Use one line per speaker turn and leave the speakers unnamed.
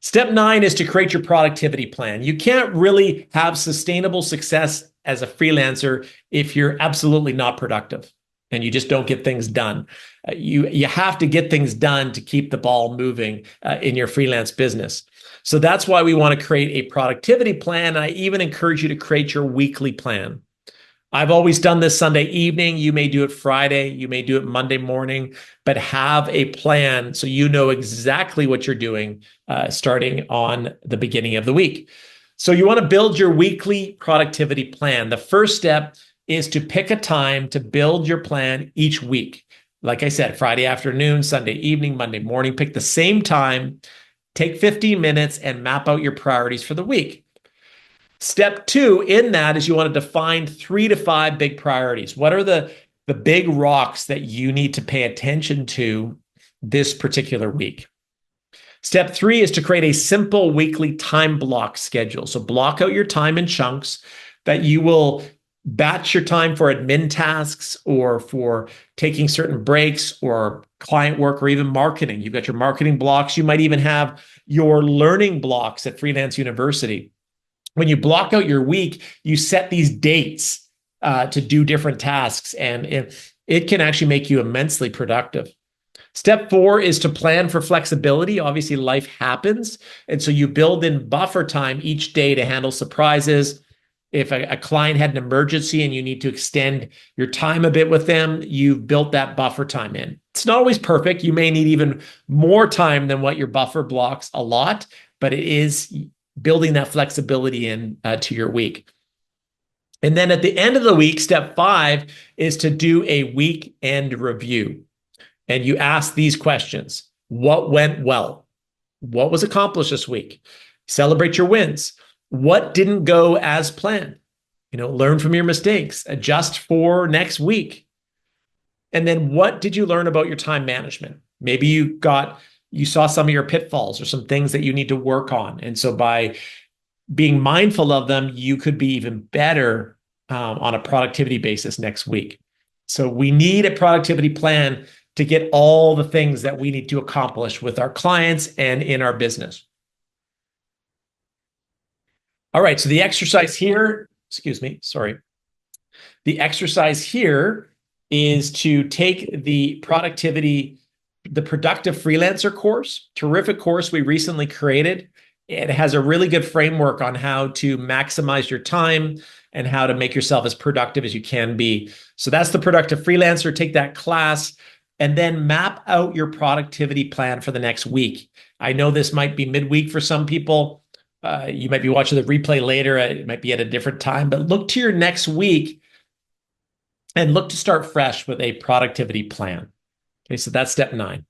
Step 9 is to create your productivity plan. You can't really have sustainable success as a freelancer if you're absolutely not productive and you just don't get things done. You have to get things done to keep the ball moving in your freelance business. So that's why we want to create a productivity plan. I even encourage you to create your weekly plan. I've always done this Sunday evening. You may do it Friday. You may do it Monday morning, but have a plan so you know exactly what you're doing starting on the beginning of the week. So you want to build your weekly productivity plan. The first step is to pick a time to build your plan each week. Like I said, Friday afternoon, Sunday evening, Monday morning, pick the same time, take 15 minutes and map out your priorities for the week. Step 2 in that is you want to define 3 to 5 big priorities. What are the big rocks that you need to pay attention to this particular week? Step 3 is to create a simple weekly time block schedule. So block out your time in chunks that you will batch your time for admin tasks or for taking certain breaks or client work or even marketing. You've got your marketing blocks. You might even have your learning blocks at Freelance University. When you block out your week, you set these dates to do different tasks, and it can actually make you immensely productive. Step 4 is to plan for flexibility. Obviously, life happens, and so you build in buffer time each day to handle surprises. If a client had an emergency and you need to extend your time a bit with them, you've built that buffer time in. It's not always perfect. You may need even more time than what your buffer blocks a lot, but it is building that flexibility in to your week. And then at the end of the week, step 5 is to do a weekend review. And you ask these questions. What went well? What was accomplished this week? Celebrate your wins. What didn't go as planned? Learn from your mistakes, adjust for next week. And then what did you learn about your time management? Maybe you saw some of your pitfalls or some things that you need to work on. And so by being mindful of them, you could be even better on a productivity basis next week. So we need a productivity plan to get all the things that we need to accomplish with our clients and in our business. All right, so the exercise here, The exercise here is to take the Productive Freelancer course, terrific course we recently created. It has a really good framework on how to maximize your time and how to make yourself as productive as you can be. So that's the Productive Freelancer. Take that class and then map out your productivity plan for the next week. I know this might be midweek for some people. You might be watching the replay later. It might be at a different time, but look to your next week and look to start fresh with a productivity plan. Okay, so that's step 9.